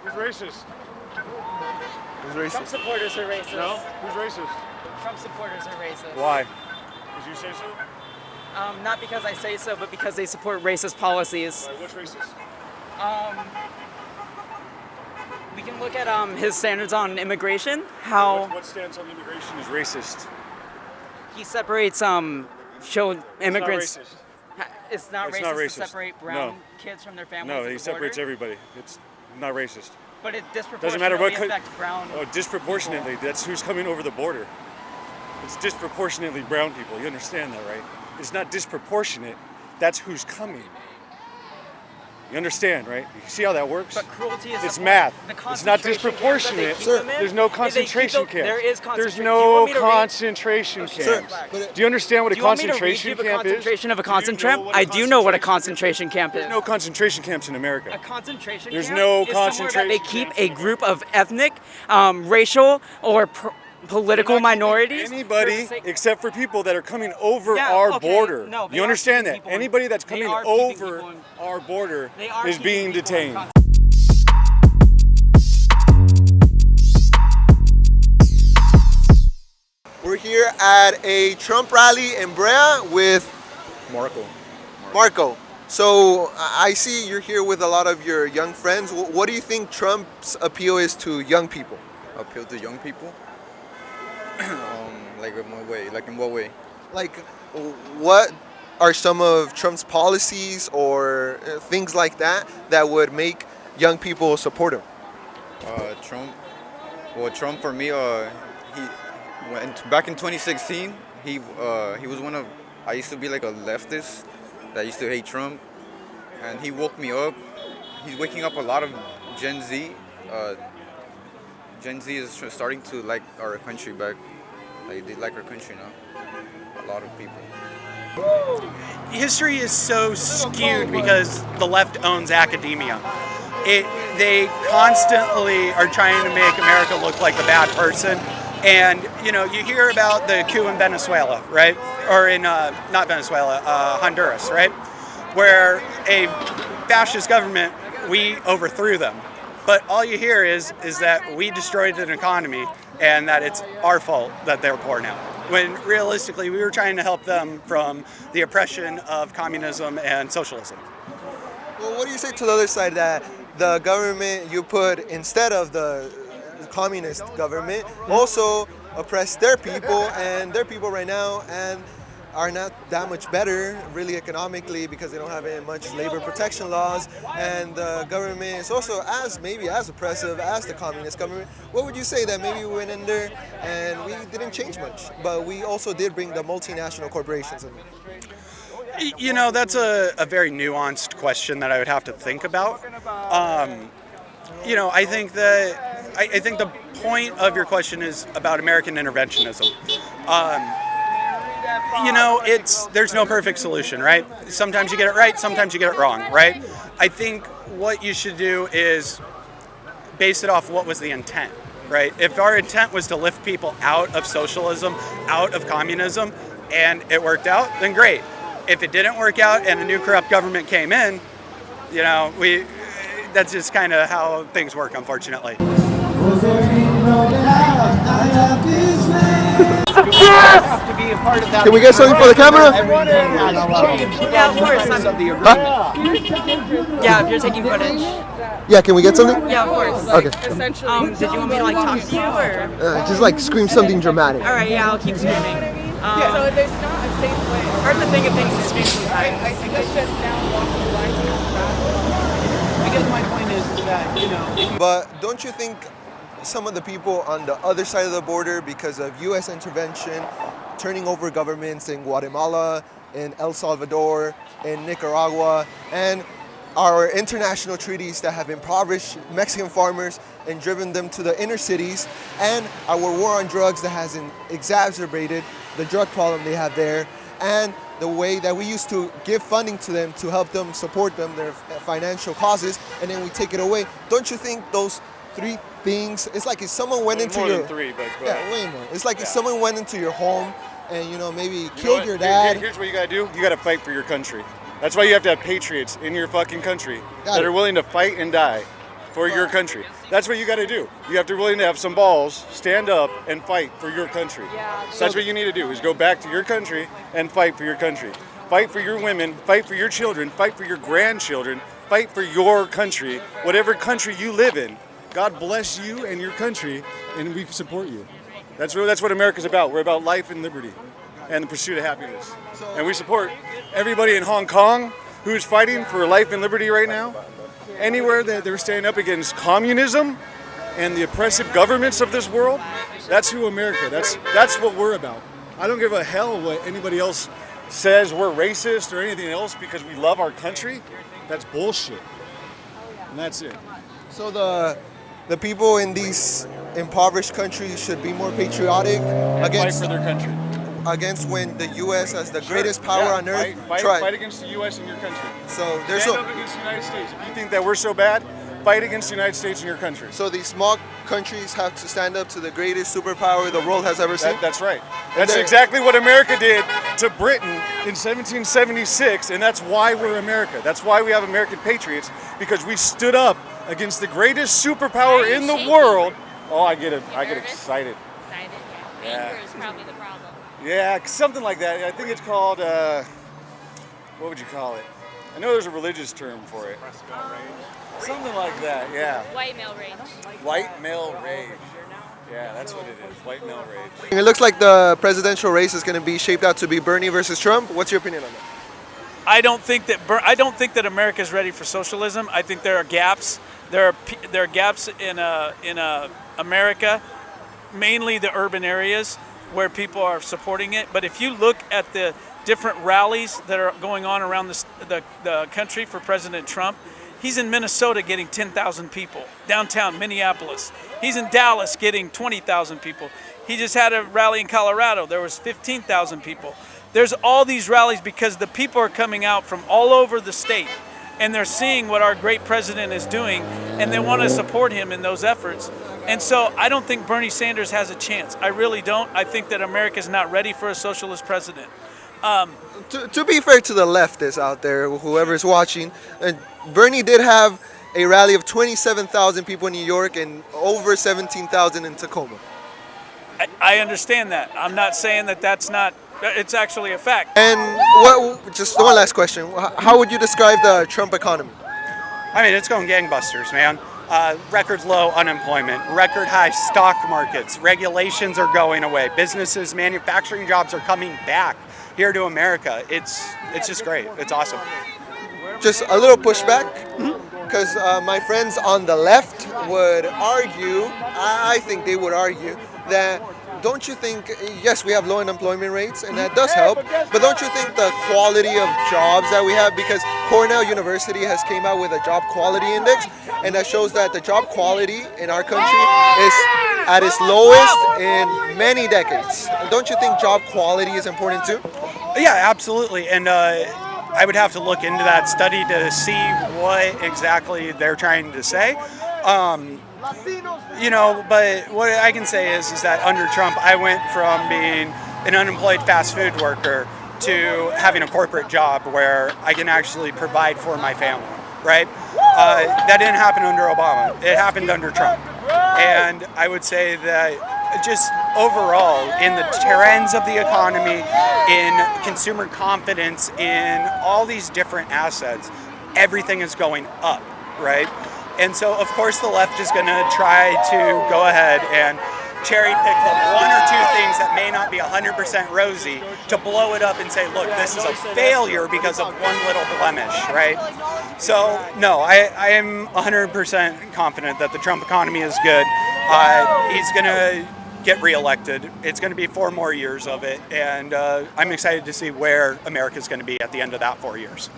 Who's racist? Who's racist? Trump supporters are racist. No? Who's racist? Trump supporters are racist. Why? Because you say so? Not because I say so, but because they support racist policies. Why, what's racist? We can look at his standards on immigration. How What stance on immigration is racist? he separates show immigrants. It's It's not It's racist not to racist. separate brown No. kids from their families. not racist. No, at he the separates border, everybody. It's not racist. but it Doesn't matter what disproportionately affects brown. Oh, disproportionately. That's who's coming over the border. It's disproportionately brown people. You understand that, right? It's not disproportionate. That's who's coming. You understand, right? You see how that works? But cruelty is It's the math. The It's not concentration disproportionate. camps that they keep them in, There's no if they keep concentration them- camps. There is concentration. There's Do you no want me to read- concentration Sir, camps. but Do you understand what a Do you want me to read concentration you the camp is? concentration of a Do you know concentration? what a I do know what a concentration concentration camp is. There's no concentration camps in America. A concentration There's camp no is somewhere that they concentration keep camps a in group of ethnic, racial, or political They're not keeping minorities. Anybody for the sake- except for people that are coming over Yeah, our okay, border. no, they You are understand keeping that? people in- Anybody that's they coming are keeping over people in- our border They are is keeping being people in detained. We're here at a Trump rally in Brea with Marco. So I see you're here with a lot of your young friends. What do you think Trump's appeal is to young people? Appeal to young people? Like in what way? Like in what way? Like, what are some of Trump's policies or things like that that would make young people support him? Trump. Well, Trump for me, back in 2016, he was one of. I used to be like a leftist that used to hate Trump, and he woke me up. He's waking up a lot of Gen Z. Gen Z is starting to like our country back. Like they like our country now. A lot of people. History is so skewed because the left owns academia. They constantly are trying to make America look like the bad person. And, you hear about the coup in Venezuela, right? Or in, not Venezuela, Honduras, right? Where a fascist government, we overthrew them. But all you hear is that we destroyed an economy and that it's our fault that they're poor now. When realistically, we were trying to help them from the oppression of communism and socialism. Well, what do you say to the other side that the government you put instead of the communist government also oppressed their people, and their people right now and are not that much better really economically because they don't have any much labor protection laws, and the government is also maybe as oppressive as the communist government? What would you say that maybe we went in there and we didn't change much, but we also did bring the multinational corporations in? That's a very nuanced question that I would have to think about. I think the point of your question is about American interventionism. There's no perfect solution, right? Sometimes you get it right, sometimes you get it wrong, right? I think what you should do is base it off what was the intent, right? If our intent was to lift people out of socialism, out of communism, and it worked out, then great. If it didn't work out and a new corrupt government came in, that's just kind of how things work, unfortunately. Can we get something for the camera? Yeah, of course. Yeah, if you're taking footage. Yeah, can we get something? Yeah, of course. Okay. Did you want me to talk to you or? Just scream something dramatic. All right, yeah, I'll keep screaming. So there's not a safe way. Hard to think of things to scream sometimes. I think it's just now walking the line to I guess my point is that, But don't you think some of the people on the other side of the border, because of U.S. intervention, turning over governments in Guatemala, in El Salvador, in Nicaragua, and our international treaties that have impoverished Mexican farmers and driven them to the inner cities, and our war on drugs that has exacerbated the drug problem they have there, and the way that we used to give funding to them to help them support them, their financial causes, and then we take it away. Don't you think those three things, it's like if someone went into more your... than three, but go yeah, ahead. way more. It's like if someone went into your home and, maybe You know killed what? your dad. Here's what you gotta do. You gotta fight for your country. That's why you have to have patriots in your fucking country Got that it. are willing to fight and die for your country. That's what you got to do. You have to willing to have some balls, stand up, and fight for your country. That's what you need to do, is go back to your country and fight for your country. Fight for your women, fight for your children, fight for your grandchildren, fight for your country, whatever country you live in. God bless you and your country, and we support you. That's what America's about. We're about life and liberty and the pursuit of happiness. And we support everybody in Hong Kong who's fighting for life and liberty right now. Anywhere that they're standing up against communism and the oppressive governments of this world, that's who America, that's what we're about. I don't give a hell what anybody else says we're racist or anything else because we love our country. That's bullshit. And that's it. So the people in these impoverished countries should be more patriotic against fight for their country. Against when the U.S. as the greatest power on earth. Fight against the U.S. and your country. So there's Stand up against the United States. If you think that we're so bad, fight against the United States and your country. So these small countries have to stand up to the greatest superpower the world has ever seen? That's right. That's exactly what America did to Britain in 1776, and that's why we're America. That's why we have American patriots, because we stood up against the greatest superpower in the world. Oh, I get excited. Anger is probably the problem. Yeah, something like that. I think it's called, what would you call it? I know there's a religious term for it. Something like that, yeah. White male rage. White male rage. Yeah, that's what it is. White male rage. It looks like the presidential race is going to be shaped out to be Bernie versus Trump. What's your opinion on that? I don't think that America is ready for socialism. I think there are gaps. There are gaps in America, mainly the urban areas where people are supporting it. But if you look at the different rallies that are going on around the country for President Trump, he's in Minnesota getting 10,000 people, downtown Minneapolis. He's in Dallas getting 20,000 people. He just had a rally in Colorado. There was 15,000 people. There's all these rallies because the people are coming out from all over the state, and they're seeing what our great president is doing, and they want to support him in those efforts. And so I don't think Bernie Sanders has a chance. I really don't. I think that America's not ready for a socialist president. To be fair to the leftists out there, whoever's watching, Bernie did have a rally of 27,000 people in New York and over 17,000 in Tacoma. I understand that. I'm not saying that that's not. It's actually a fact. And just one last question. How would you describe the Trump economy? I mean, it's going gangbusters, man. Record low unemployment, record high stock markets, regulations are going away, businesses, manufacturing jobs are coming back here to America. It's just great. It's awesome. Just a little pushback, because my friends on the left would argue, I think they would argue, that don't you think, yes, we have low unemployment rates, and that does help, but don't you think the quality of jobs that we have, because Cornell University has came out with a job quality index, and that shows that the job quality in our country is at its lowest in many decades. Don't you think job quality is important too? Yeah, absolutely. And I would have to look into that study to see what exactly they're trying to say. But what I can say is that under Trump, I went from being an unemployed fast food worker to having a corporate job where I can actually provide for my family, right? That didn't happen under Obama. It happened under Trump. And I would say that just overall, in the trends of the economy, in consumer confidence, in all these different assets, everything is going up, right? And so, of course, the left is going to try to go ahead and cherry pick the one or two things that may not be 100% rosy to blow it up and say, look, this is a failure because of one little blemish, right? So, no, I am 100% confident that the Trump economy is good. He's going to get reelected. It's going to be 4 more years of it, and I'm excited to see where America's going to be at the end of that 4 years.